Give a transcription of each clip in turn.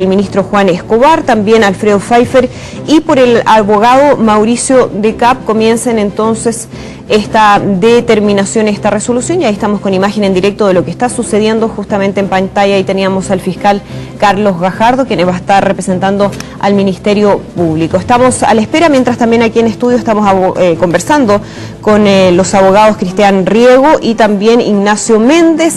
el ministro Juan Escobar, también Alfredo Pfeiffer y por el abogado Mauricio de Cap comiencen entonces esta determinación, esta resolución. Y ahí estamos con imagen en directo de lo que está sucediendo justamente en pantalla. Ahí teníamos al fiscal Carlos Gajardo, quien va a estar representando al Ministerio Público. Estamos a la espera, mientras también aquí en estudio estamos conversando con los abogados Cristian Riego y también Ignacio Méndez,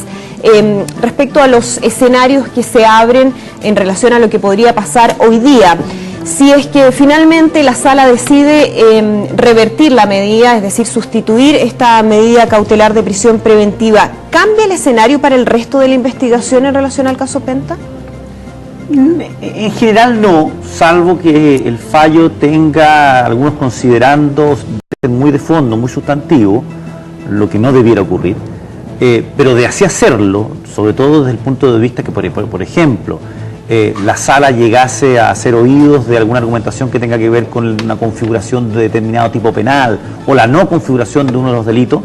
respecto a los escenarios que se abren en relación a lo que podría pasar hoy día. Si es que finalmente la sala decide revertir la medida, es decir, sustituir esta medida cautelar de prisión preventiva, ¿cambia el escenario para el resto de la investigación en relación al caso Penta? En general no, salvo que el fallo tenga algunos considerandos muy de fondo, muy sustantivo, lo que no debiera ocurrir. Pero de así hacerlo, sobre todo desde el punto de vista que, por ejemplo, la sala llegase a hacer oídos de alguna argumentación que tenga que ver con una configuración de determinado tipo penal o la no configuración de uno de los delitos,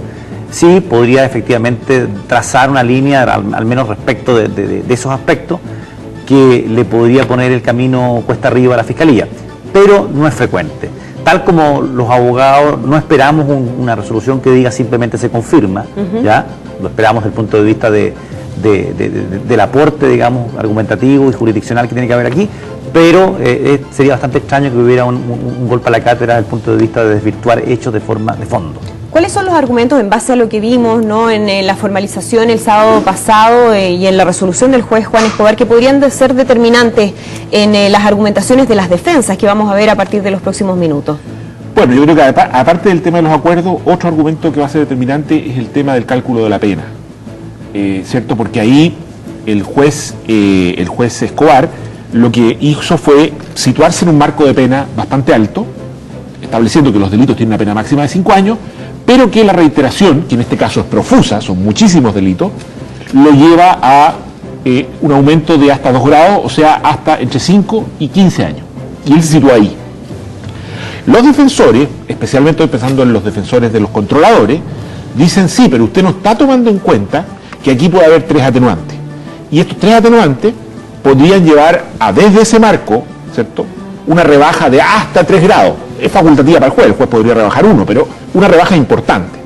sí podría efectivamente trazar una línea, al menos respecto de esos aspectos, que le podría poner el camino cuesta arriba a la Fiscalía, pero no es frecuente. Tal como los abogados no esperamos una resolución que diga simplemente se confirma, ¿ya? Lo esperamos desde el punto de vista del aporte, digamos, argumentativo y jurisdiccional que tiene que haber aquí, pero sería bastante extraño que hubiera un golpe a la cátedra desde el punto de vista de desvirtuar hechos de fondo. ¿Cuáles son los argumentos en base a lo que vimos, ¿no?, en la formalización el sábado pasado y en la resolución del juez Juan Escobar, que podrían ser determinantes en las argumentaciones de las defensas que vamos a ver a partir de los próximos minutos? Bueno, yo creo que aparte del tema de los acuerdos, otro argumento que va a ser determinante es el tema del cálculo de la pena, ¿cierto? Porque ahí el juez Escobar lo que hizo fue situarse en un marco de pena bastante alto, estableciendo que los delitos tienen una pena máxima de 5 años, pero que la reiteración, que en este caso es profusa, son muchísimos delitos, lo lleva a un aumento de hasta 2 grados, o sea, hasta entre 5 y 15 años. Y él se sitúa ahí. Los defensores, especialmente pensando en los defensores de los controladores, dicen sí, pero usted no está tomando en cuenta que aquí puede haber 3 atenuantes. Y estos 3 atenuantes podrían llevar a, desde ese marco, ¿cierto?, una rebaja de hasta 3 grados. Es facultativa para el juez podría rebajar 1, pero una rebaja importante.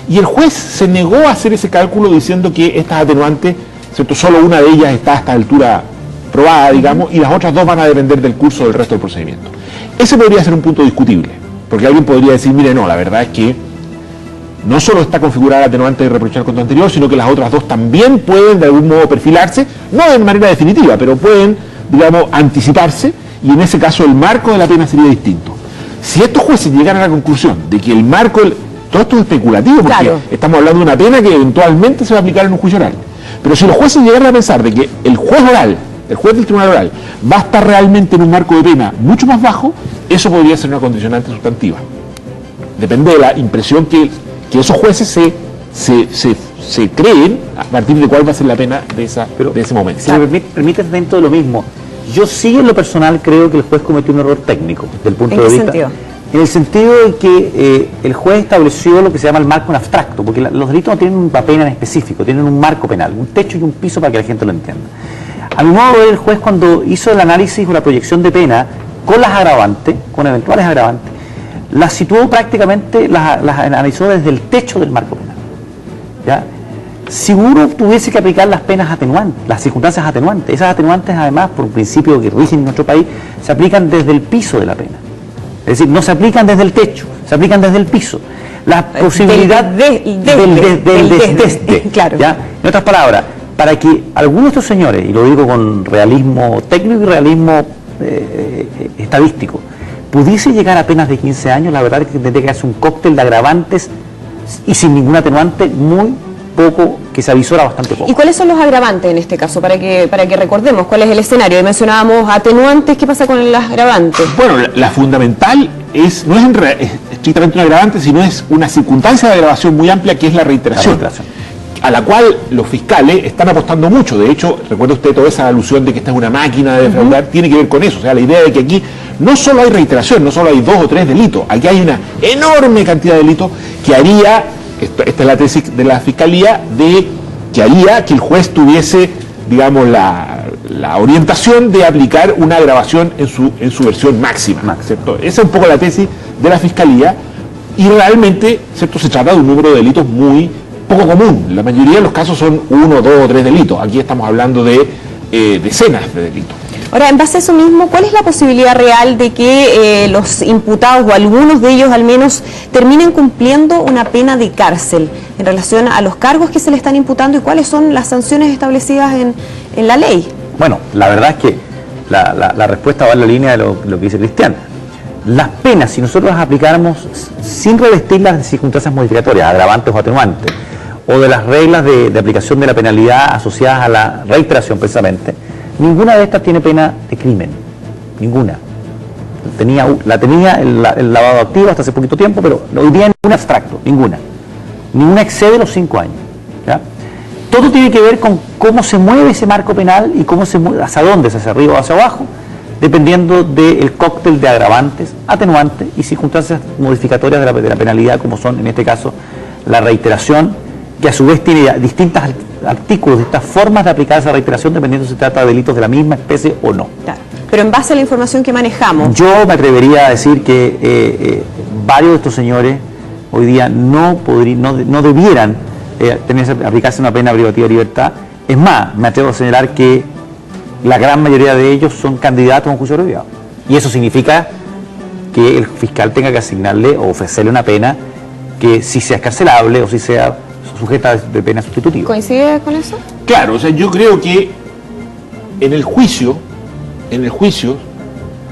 Y el juez se negó a hacer ese cálculo diciendo que estas atenuantes, ¿cierto?, solo una de ellas está a esta altura probada, digamos, y las otras 2 van a depender del curso del resto del procedimiento. Ese podría ser un punto discutible, porque alguien podría decir, mire, no, la verdad es que no solo está configurada la atenuante de reprochar contra anterior, sino que las otras 2 también pueden de algún modo perfilarse, no de manera definitiva, pero pueden, digamos, anticiparse, y en ese caso el marco de la pena sería distinto. Si estos jueces llegan a la conclusión de que el marco, todo esto es especulativo, porque claro, estamos hablando de una pena que eventualmente se va a aplicar en un juicio oral, pero si los jueces llegan a pensar de que el juez oral, el juez del tribunal oral, va a estar realmente en un marco de pena mucho más bajo, eso podría ser una condicionante sustantiva. Depende de la impresión que esos jueces se creen a partir de cuál va a ser la pena de ese momento. Si me permites, dentro de lo mismo, yo sí en lo personal creo que el juez cometió un error técnico del punto de vista. ¿En qué sentido? En el sentido de que el juez estableció lo que se llama el marco en abstracto, porque los delitos no tienen una pena en específico, tienen un marco penal, un techo y un piso para que la gente lo entienda. A mi modo de ver, el juez, cuando hizo el análisis o la proyección de pena con las agravantes, con eventuales agravantes, las situó prácticamente, las analizó desde el techo del marco penal, ¿ya? Si uno tuviese que aplicar las penas atenuantes, las circunstancias atenuantes, esas atenuantes además, por un principio que rigen en nuestro país, se aplican desde el piso de la pena. Es decir, no se aplican desde el techo, se aplican desde el piso. La posibilidad del claro. ¿ya? En otras palabras, para que algunos de estos señores, y lo digo con realismo técnico y realismo estadístico, pudiese llegar a penas de 15 años, la verdad es que tendría que hacer un cóctel de agravantes y sin ningún atenuante muy poco, que se avisora bastante poco. ¿Y cuáles son los agravantes en este caso? Para que recordemos cuál es el escenario. Mencionábamos atenuantes, ¿qué pasa con el agravante? Bueno, la fundamental no es estrictamente un agravante, sino es una circunstancia de agravación muy amplia, que es la reiteración. A la cual los fiscales están apostando mucho. De hecho, recuerda usted toda esa alusión de que esta es una máquina de defraudar, tiene que ver con eso. O sea, la idea de que aquí no solo hay reiteración, no solo hay 2 o 3 delitos, aquí hay una enorme cantidad de delitos que haría, esta es la tesis de la Fiscalía, que haría que el juez tuviese digamos, la orientación de aplicar una agravación en su versión máxima, ¿cierto? Esa es un poco la tesis de la Fiscalía, y realmente, ¿cierto?, se trata de un número de delitos muy poco común. La mayoría de los casos son 1, 2 o 3 delitos. Aquí estamos hablando de decenas de delitos. Ahora, en base a eso mismo, ¿cuál es la posibilidad real de que los imputados, o algunos de ellos al menos, terminen cumpliendo una pena de cárcel en relación a los cargos que se le están imputando y cuáles son las sanciones establecidas en la ley? Bueno, la verdad es que la respuesta va en la línea de lo que dice Cristian. Las penas, si nosotros las aplicáramos sin revestirlas de circunstancias modificatorias, agravantes o atenuantes, o de las reglas de aplicación de la penalidad asociadas a la reiteración precisamente, ninguna de estas tiene pena de crimen, ninguna. La tenía el lavado activo hasta hace poquito tiempo, pero hoy día ningún abstracto, ninguna excede los 5 años, ¿ya? Todo tiene que ver con cómo se mueve ese marco penal y cómo se mueve, hacia dónde, hacia arriba o hacia abajo, dependiendo del cóctel de agravantes, atenuantes y circunstancias modificatorias de la penalidad, como son en este caso la reiteración, que a su vez tiene distintos artículos, distintas formas de aplicar esa reiteración dependiendo si se trata de delitos de la misma especie o no. Claro. Pero en base a la información que manejamos... Yo me atrevería a decir que varios de estos señores hoy día no debieran aplicarse una pena privativa de libertad. Es más, me atrevo a señalar que la gran mayoría de ellos son candidatos a un juicio abreviado. Y eso significa que el fiscal tenga que asignarle o ofrecerle una pena que si sea escarcelable o si sea sujeta de pena sustitutiva. ¿Coincide con eso? Claro, o sea, yo creo que en el juicio,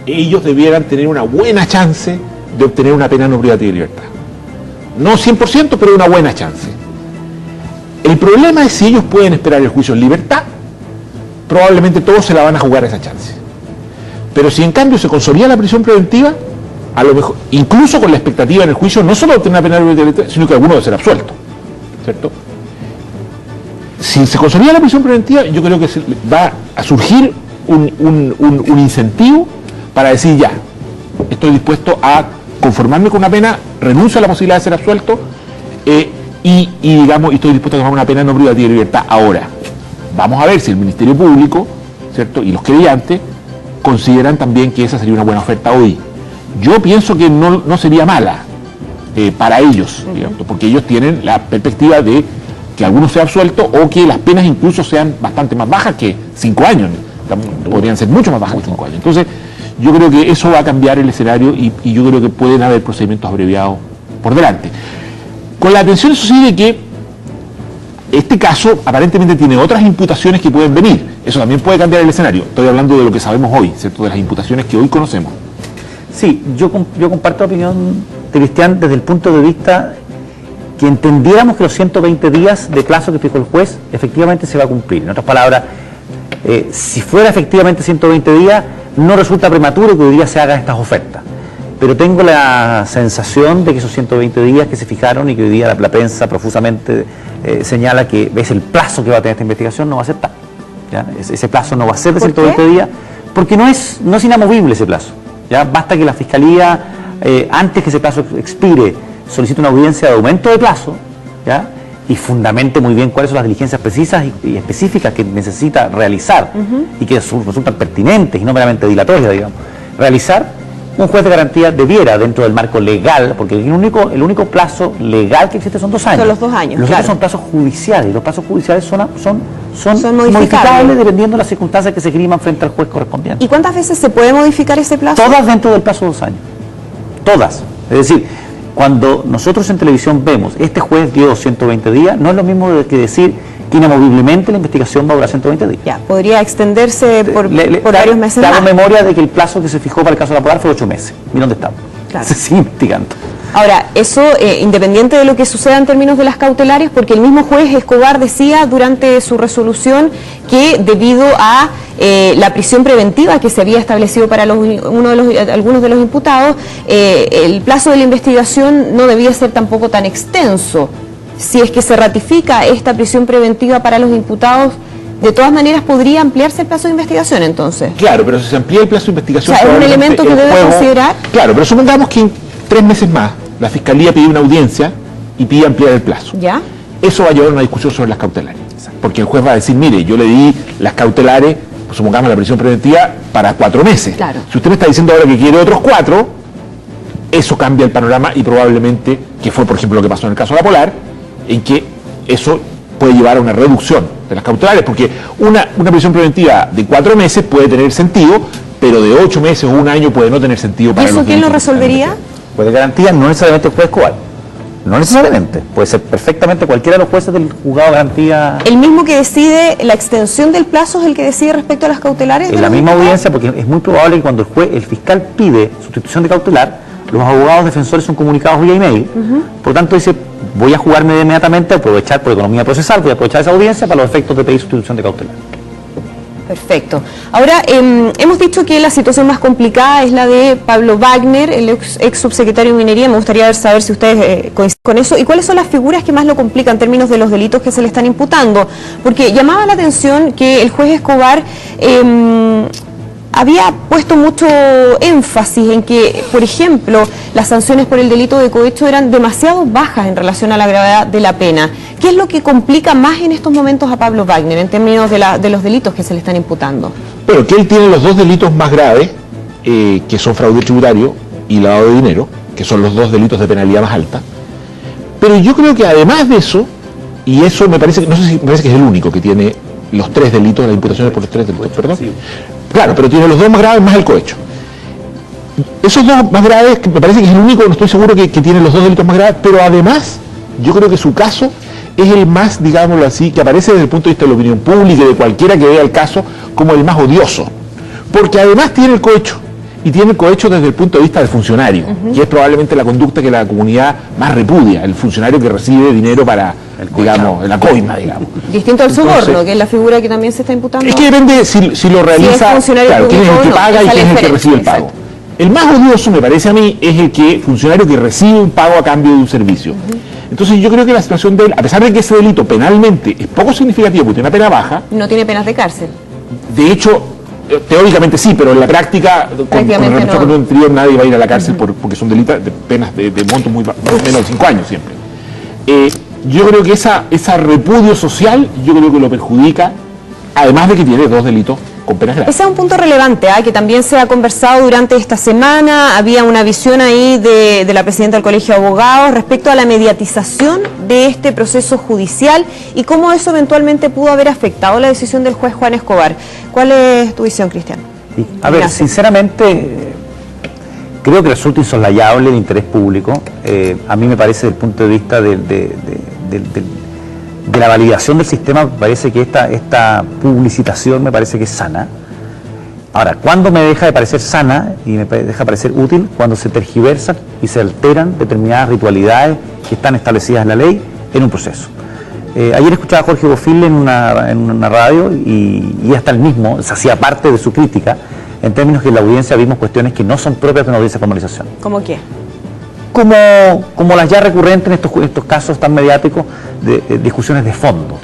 ellos debieran tener una buena chance de obtener una pena no privativa de libertad. No 100%, pero una buena chance. El problema es si ellos pueden esperar el juicio en libertad, probablemente todos se la van a jugar a esa chance. Pero si en cambio se consolida la prisión preventiva, a lo mejor, incluso con la expectativa en el juicio, no solo de obtener una pena no privativa de libertad, sino que alguno debe ser absuelto, ¿cierto? Si se consolida la prisión preventiva, yo creo que va a surgir un incentivo para decir ya, estoy dispuesto a conformarme con una pena, renuncio a la posibilidad de ser absuelto y estoy dispuesto a tomar una pena no privativa de libertad ahora. Vamos a ver si el Ministerio Público, ¿cierto?, y los querellantes consideran también que esa sería una buena oferta hoy. Yo pienso que no sería mala para ellos, digamos, porque ellos tienen la perspectiva de que algunos sean absueltos o que las penas incluso sean bastante más bajas que 5 años, podrían ser mucho más bajas que 5 años. Entonces, yo creo que eso va a cambiar el escenario y yo creo que pueden haber procedimientos abreviados por delante. Con la atención, eso sí, de que este caso aparentemente tiene otras imputaciones que pueden venir. Eso también puede cambiar el escenario. Estoy hablando de lo que sabemos hoy, ¿cierto?, de las imputaciones que hoy conocemos. Sí, yo comparto la opinión de Cristian desde el punto de vista que entendiéramos que los 120 días de plazo que fijó el juez efectivamente se va a cumplir. En otras palabras, si fuera efectivamente 120 días, no resulta prematuro que hoy día se hagan estas ofertas. Pero tengo la sensación de que esos 120 días que se fijaron y que hoy día la prensa profusamente señala que es el plazo que va a tener esta investigación, no va a ser tal, ¿ya? Ese plazo no va a ser de 120 días porque no es inamovible ese plazo, ¿ya? Basta que la Fiscalía, antes que ese plazo expire, solicite una audiencia de aumento de plazo, ¿ya?, y fundamente muy bien cuáles son las diligencias precisas y específicas que necesita realizar y que resultan pertinentes y no meramente dilatorias, digamos, realizar. Un juez de garantía debiera, dentro del marco legal, porque el único plazo legal que existe son 2 años. Son los 2 años, los claro. otros son plazos judiciales, y los plazos judiciales son modificables dependiendo de las circunstancias que se esgriman frente al juez correspondiente. ¿Y cuántas veces se puede modificar ese plazo? Todas dentro del plazo de 2 años. Todas. Es decir, cuando nosotros en televisión vemos, este juez dio 120 días, no es lo mismo que decir que inamoviblemente la investigación va a durar 120 días. Ya, podría extenderse por varios meses más. Hago memoria de que el plazo que se fijó para el caso de la Polar fue 8 meses. ¿Y dónde estamos? Claro. Se sigue investigando. Ahora, eso independiente de lo que suceda en términos de las cautelares, porque el mismo juez Escobar decía durante su resolución que debido a la prisión preventiva que se había establecido para algunos de los imputados, el plazo de la investigación no debía ser tampoco tan extenso. Si es que se ratifica esta prisión preventiva para los imputados, de todas maneras podría ampliarse el plazo de investigación entonces. Claro, pero si se amplía el plazo de investigación... O sea, es un elemento que debe considerar. Claro, pero supongamos que en 3 meses más la Fiscalía pide una audiencia y pide ampliar el plazo. ¿Ya? Eso va a llevar a una discusión sobre las cautelares. fianza. Porque el juez va a decir, mire, yo le di las cautelares, pues supongamos la prisión preventiva, para 4 meses. Claro. Si usted me está diciendo ahora que quiere otros 4, eso cambia el panorama y probablemente, que fue por ejemplo lo que pasó en el caso de la Polar, en que eso puede llevar a una reducción de las cautelares, porque una prisión preventiva de 4 meses puede tener sentido, pero de 8 meses o 1 año puede no tener sentido para ¿Y eso quién lo resolvería? Pues de garantía no necesariamente el juez Escobar. No necesariamente. Puede ser perfectamente cualquiera de los jueces del juzgado de garantía. ¿El mismo que decide la extensión del plazo es el que decide respecto a las cautelares? En la misma audiencia, porque es muy probable que cuando el fiscal pide sustitución de cautelar, los abogados defensores son comunicados vía email. Por lo tanto, dice, voy a jugarme inmediatamente, aprovechar por economía procesal, voy a aprovechar esa audiencia para los efectos de pedir sustitución de cautelar. Perfecto. Ahora, hemos dicho que la situación más complicada es la de Pablo Wagner, el ex subsecretario de Minería. Me gustaría saber si ustedes coinciden con eso y cuáles son las figuras que más lo complican en términos de los delitos que se le están imputando. Porque llamaba la atención que el juez Escobar había puesto mucho énfasis en que, por ejemplo, las sanciones por el delito de cohecho eran demasiado bajas en relación a la gravedad de la pena. ¿Qué es lo que complica más en estos momentos a Pablo Wagner en términos de los delitos que se le están imputando? Bueno, que él tiene los 2 delitos más graves, que son fraude tributario y lavado de dinero, que son los 2 delitos de penalidad más alta. Pero yo creo que además de eso, y eso me parece, no sé si me parece que es el único que tiene los 3 delitos, las imputaciones por los 3 delitos, perdón. Sí. Claro, pero tiene los 2 más graves más el cohecho. Esos 2 más graves, que me parece que es el único, no estoy seguro que tiene los 2 delitos más graves, pero además, yo creo que su caso es el más, digámoslo así, que aparece desde el punto de vista de la opinión pública y de cualquiera que vea el caso como el más odioso. Porque además tiene el cohecho, y tiene el cohecho desde el punto de vista del funcionario, que es probablemente la conducta que la comunidad más repudia, el funcionario que recibe dinero para, digamos, la coima, digamos. Distinto al soborno, que es la figura que también se está imputando. Es que depende si lo realiza, claro, quién es el que paga y quién es el que recibe el pago. El más odioso, me parece a mí, es el funcionario que recibe un pago a cambio de un servicio. Entonces yo creo que la situación de él, a pesar de que ese delito penalmente es poco significativo, porque tiene una pena baja. No tiene penas de cárcel. De hecho, teóricamente sí, pero en la práctica, con el reproche anterior, nadie va a ir a la cárcel porque son delitos de penas de monto muy menos de 5 años siempre. Yo creo que esa repudio social, yo creo que lo perjudica, además de que tiene 2 delitos con penas graves. Ese es un punto relevante, que también se ha conversado durante esta semana. Había una visión ahí de la presidenta del Colegio de Abogados respecto a la mediatización de este proceso judicial y cómo eso eventualmente pudo haber afectado la decisión del juez Juan Escobar. ¿Cuál es tu visión, Cristian? Sí. A ver, sinceramente, creo que resulta insoslayable el interés público. A mí me parece, desde el punto de vista de la validación del sistema, me parece que esta publicitación me parece que es sana. Ahora, ¿cuándo me deja de parecer sana y me deja de parecer útil? Cuando se tergiversan y se alteran determinadas ritualidades que están establecidas en la ley en un proceso. Ayer escuchaba a Jorge Bofill en una radio y hasta él mismo se hacía parte de su crítica en términos que en la audiencia vimos cuestiones que no son propias de una audiencia de formalización. ¿Cómo qué? Como las ya recurrentes en estos casos tan mediáticos de discusiones de fondo.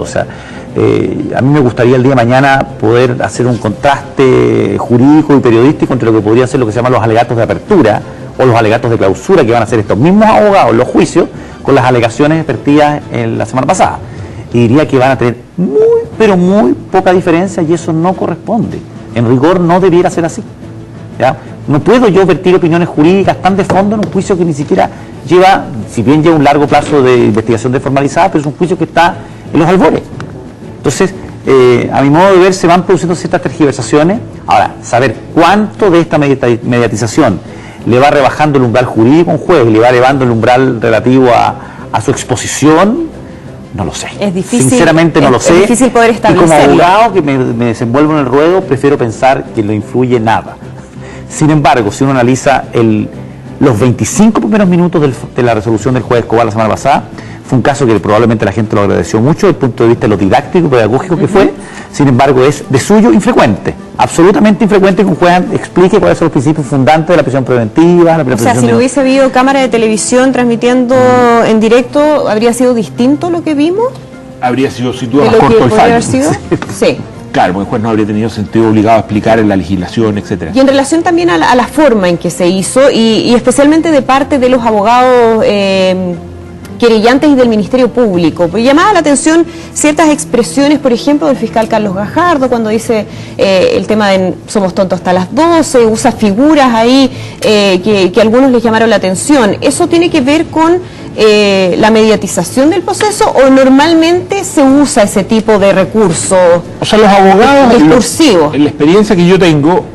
O sea, a mí me gustaría el día de mañana poder hacer un contraste jurídico y periodístico entre lo que podría ser lo que se llaman los alegatos de apertura o los alegatos de clausura que van a hacer estos mismos abogados en los juicios con las alegaciones vertidas en la semana pasada. Y diría que van a tener pero muy poca diferencia y eso no corresponde. En rigor no debiera ser así. ¿Ya? No puedo yo vertir opiniones jurídicas tan de fondo en un juicio que ni siquiera lleva, si bien lleva un largo plazo de investigación desformalizada, pero es un juicio que está en los albores. Entonces, a mi modo de ver, se van produciendo ciertas tergiversaciones. Ahora, saber cuánto de esta mediatización le va rebajando el umbral jurídico a un juez, le va elevando el umbral relativo a su exposición, no lo sé. Es difícil. Sinceramente no lo sé. Es difícil poder establecerlo. Y como abogado que me desenvuelvo en el ruedo, prefiero pensar que no influye nada. Sin embargo, si uno analiza los 25 primeros minutos de la resolución del juez Escobar la semana pasada, fue un caso que probablemente la gente lo agradeció mucho desde el punto de vista de lo didáctico, pedagógico que fue. Sin embargo, es de suyo infrecuente, absolutamente infrecuente que un juez explique cuáles son los principios fundantes de la prisión preventiva. O sea, si no hubiese habido cámara de televisión transmitiendo en directo, ¿habría sido distinto lo que vimos? Habría sido sin duda más corto el fallo. Sí. Claro, porque el juez no habría tenido sentido obligado a explicar en la legislación, etcétera. Y en relación también a la forma en que se hizo, y especialmente de parte de los abogados querellantes y del Ministerio Público. Pues llamaba la atención ciertas expresiones, por ejemplo, del fiscal Carlos Gajardo, cuando dice el tema de somos tontos hasta las 12, usa figuras ahí que algunos les llamaron la atención. ¿Eso tiene que ver con la mediatización del proceso o normalmente se usa ese tipo de recurso? O sea, los abogados, discursivos. En la experiencia que yo tengo,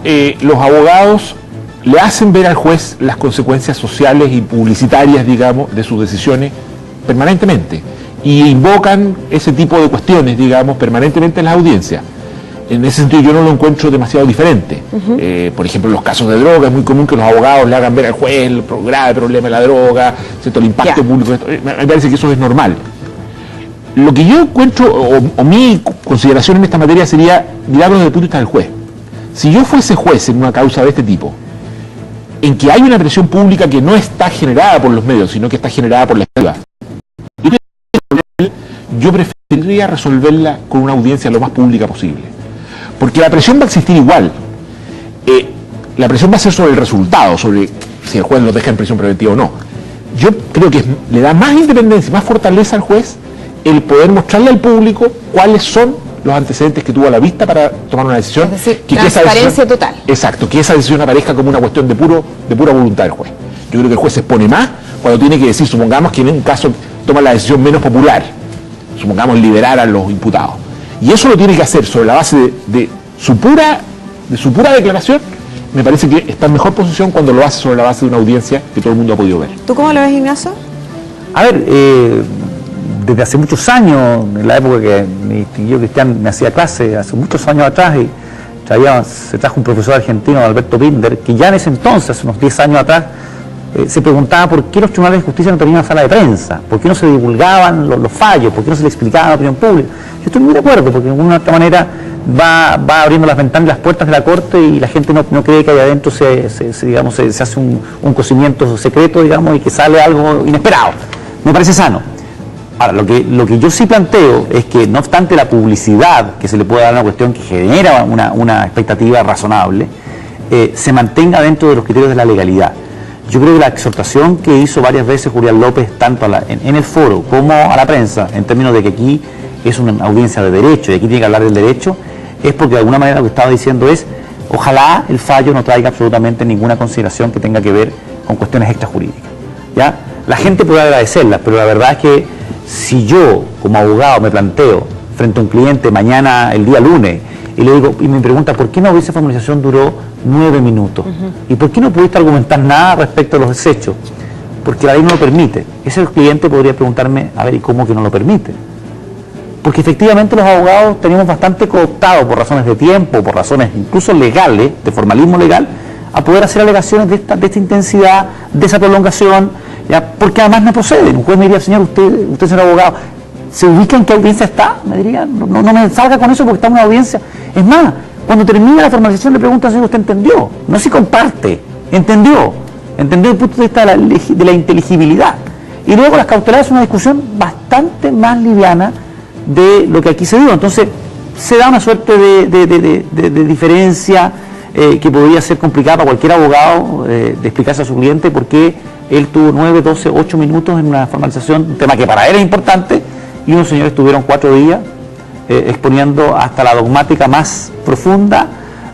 los abogados le hacen ver al juez las consecuencias sociales y publicitarias, digamos, de sus decisiones permanentemente. Y invocan ese tipo de cuestiones, digamos, permanentemente en las audiencias. En ese sentido yo no lo encuentro demasiado diferente. Por ejemplo, en los casos de droga es muy común que los abogados le hagan ver al juez el grave problema de la droga, ¿cierto? El impacto público. Me parece que eso es normal. Lo que yo encuentro, o mi consideración en esta materia sería mirarlo desde el punto de vista del juez. Si yo fuese juez en una causa de este tipo, en que hay una presión pública que no está generada por los medios, sino que está generada por la izquierda, yo preferiría resolverla con una audiencia lo más pública posible. Porque la presión va a existir igual. La presión va a ser sobre el resultado, sobre si el juez lo deja en prisión preventiva o no. Yo creo que le da más independencia, más fortaleza al juez el poder mostrarle al público cuáles son los antecedentes que tuvo a la vista para tomar una decisión. Es decir, que transparencia total. Exacto, que esa decisión aparezca como una cuestión de pura voluntad del juez. Yo creo que el juez se expone más cuando tiene que decir, supongamos que en un caso toma la decisión menos popular, supongamos liberar a los imputados. Y eso lo tiene que hacer sobre la base de su pura declaración. Me parece que está en mejor posición cuando lo hace sobre la base de una audiencia que todo el mundo ha podido ver. ¿Tú cómo lo ves, Ignacio? A ver, desde hace muchos años, en la época que mi distinguido Cristian me hacía clase, hace muchos años atrás, y se trajo un profesor argentino, Alberto Pinder, que ya en ese entonces, hace unos 10 años atrás, se preguntaba por qué los tribunales de justicia no tenían una sala de prensa, por qué no se divulgaban los fallos, por qué no se le explicaba a la opinión pública. Yo estoy muy de acuerdo, porque de alguna u otra manera va abriendo las ventanas y las puertas de la corte y la gente no cree que allá adentro se hace un cocimiento secreto, digamos, y que sale algo inesperado. Me parece sano. Ahora, lo que yo sí planteo es que, no obstante la publicidad que se le puede dar a una cuestión que genera una expectativa razonable, se mantenga dentro de los criterios de la legalidad. Yo creo que la exhortación que hizo varias veces Julián López, tanto en el foro como a la prensa, en términos de que aquí es una audiencia de derecho y aquí tiene que hablar del derecho, es porque de alguna manera lo que estaba diciendo es, ojalá el fallo no traiga absolutamente ninguna consideración que tenga que ver con cuestiones extrajurídicas. ¿Ya? La gente puede agradecerlas, pero la verdad es que si yo, como abogado, me planteo frente a un cliente mañana, el día lunes, y le digo, y me pregunta, ¿por qué una audiencia de formalización duró 9 minutos? ¿Y por qué no pudiste argumentar nada respecto a los desechos? Porque la ley no lo permite. Ese cliente podría preguntarme, a ver, ¿y cómo que no lo permite? Porque efectivamente los abogados tenemos bastante cooptado por razones de tiempo, por razones incluso legales, de formalismo legal, a poder hacer alegaciones de esta intensidad, de esa prolongación, ¿ya? Porque además no procede. Un juez me diría, señor, usted señor abogado, ¿se ubica en qué audiencia está? Me diría, no me salga con eso porque está en una audiencia. Es más, cuando termina la formalización le pregunto, señor, ¿usted entendió? No si comparte, entendió desde el punto de vista de la inteligibilidad. Y luego las cautelares es una discusión bastante más liviana de lo que aquí se dio. Entonces, se da una suerte de diferencia que podría ser complicada para cualquier abogado de explicarse a su cliente por qué él tuvo 9, 12, 8 minutos en una formalización, un tema que para él es importante, y unos señores estuvieron 4 días exponiendo hasta la dogmática más profunda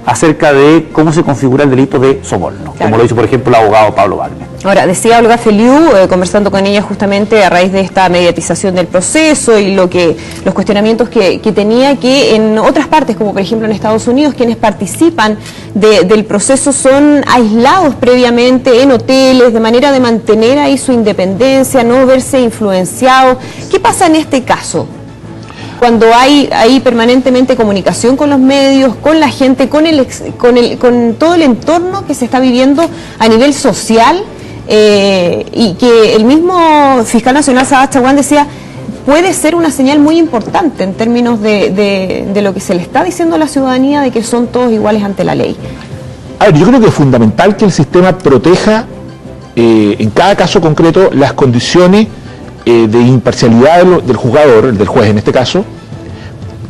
acerca de cómo se configura el delito de soborno, claro, como lo hizo, por ejemplo, el abogado Pablo Wagner. Ahora, decía Olga Feliú, conversando con ella justamente a raíz de esta mediatización del proceso y los cuestionamientos que tenía, que en otras partes, como por ejemplo en Estados Unidos, quienes participan del proceso son aislados previamente en hoteles, de manera de mantener ahí su independencia, no verse influenciados. ¿Qué pasa en este caso? Cuando hay permanentemente comunicación con los medios, con la gente, con todo el entorno que se está viviendo a nivel social, y que el mismo fiscal nacional Saad Chaguán decía, puede ser una señal muy importante en términos de lo que se le está diciendo a la ciudadanía, de que son todos iguales ante la ley. A ver, yo creo que es fundamental que el sistema proteja en cada caso concreto las condiciones de imparcialidad del juzgador, del juez en este caso,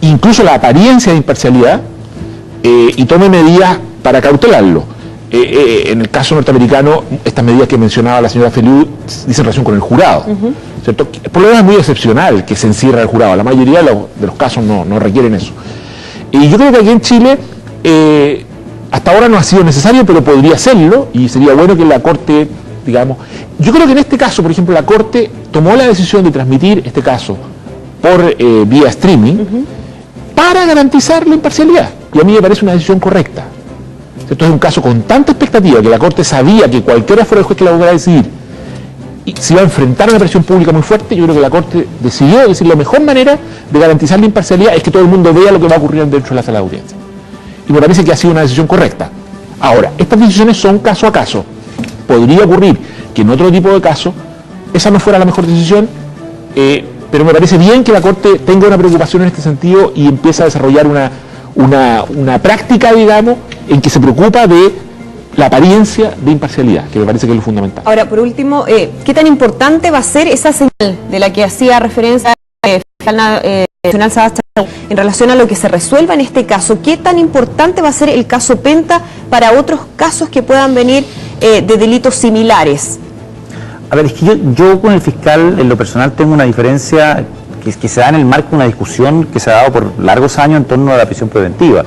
incluso la apariencia de imparcialidad, y tome medidas para cautelarlo. en el caso norteamericano, estas medidas que mencionaba la señora Feliu dicen relación con el jurado, ¿cierto? El problema es muy excepcional que se encierra el jurado, la mayoría de los casos no requieren eso. Y yo creo que aquí en Chile, hasta ahora no ha sido necesario, pero podría serlo, y sería bueno que la Corte, digamos, yo creo que en este caso, por ejemplo, la Corte tomó la decisión de transmitir este caso por vía streaming para garantizar la imparcialidad, y a mí me parece una decisión correcta. Esto es un caso con tanta expectativa que la Corte sabía que cualquiera fuera el juez que la fuera a decidir y se iba a enfrentar a una presión pública muy fuerte. Yo creo que la Corte decidió decir la mejor manera de garantizar la imparcialidad es que todo el mundo vea lo que va a ocurrir dentro de la sala de audiencia. Y me parece que ha sido una decisión correcta. Ahora, estas decisiones son caso a caso. Podría ocurrir que en otro tipo de caso esa no fuera la mejor decisión, pero me parece bien que la Corte tenga una preocupación en este sentido y empiece a desarrollar una práctica, digamos, en que se preocupa de la apariencia de imparcialidad, que me parece que es lo fundamental. Ahora, por último, ¿qué tan importante va a ser esa señal de la que hacía referencia el fiscal Sagasta en relación a lo que se resuelva en este caso? ¿Qué tan importante va a ser el caso Penta para otros casos que puedan venir de delitos similares? A ver, es que yo con el fiscal, en lo personal, tengo una diferencia que se da en el marco de una discusión que se ha dado por largos años en torno a la prisión preventiva.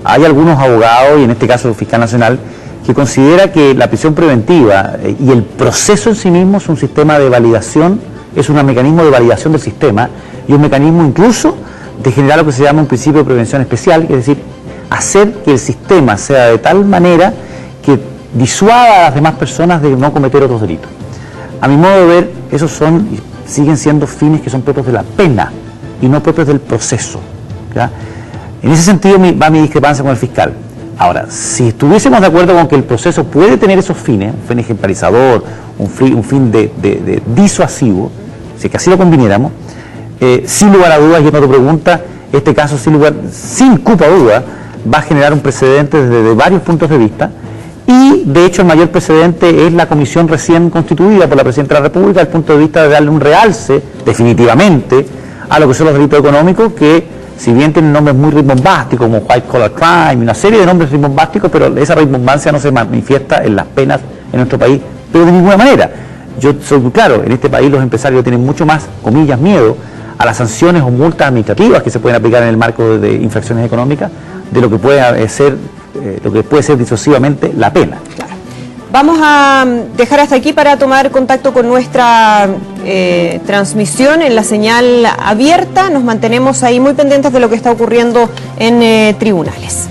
Hay algunos abogados, y en este caso el fiscal nacional, que considera que la prisión preventiva y el proceso en sí mismo es un sistema de validación, es un mecanismo de validación del sistema y un mecanismo incluso de generar lo que se llama un principio de prevención especial, es decir, hacer que el sistema sea de tal manera que disuada a las demás personas de no cometer otros delitos. A mi modo de ver, esos siguen siendo fines que son propios de la pena y no propios del proceso, ¿ya? En ese sentido va mi discrepancia con el fiscal. Ahora, si estuviésemos de acuerdo con que el proceso puede tener esos fines, un fin ejemplarizador, un fin de disuasivo, si es que así lo conviniéramos, sin lugar a dudas, y en otra pregunta, este caso sin culpa o duda, va a generar un precedente desde varios puntos de vista, y de hecho el mayor precedente es la comisión recién constituida por la Presidenta de la República desde el punto de vista de darle un realce, definitivamente, a lo que son los delitos económicos que, si bien tienen nombres muy rimbombásticos como white collar crime, una serie de nombres rimbombásticos, pero esa rimbombancia no se manifiesta en las penas en nuestro país, pero de ninguna manera. Yo soy muy claro, en este país los empresarios tienen mucho más, comillas, miedo a las sanciones o multas administrativas que se pueden aplicar en el marco de infracciones económicas de lo que puede ser disuasivamente la pena. Claro. Vamos a dejar hasta aquí para tomar contacto con nuestra transmisión en la señal abierta. Nos mantenemos ahí muy pendientes de lo que está ocurriendo en tribunales.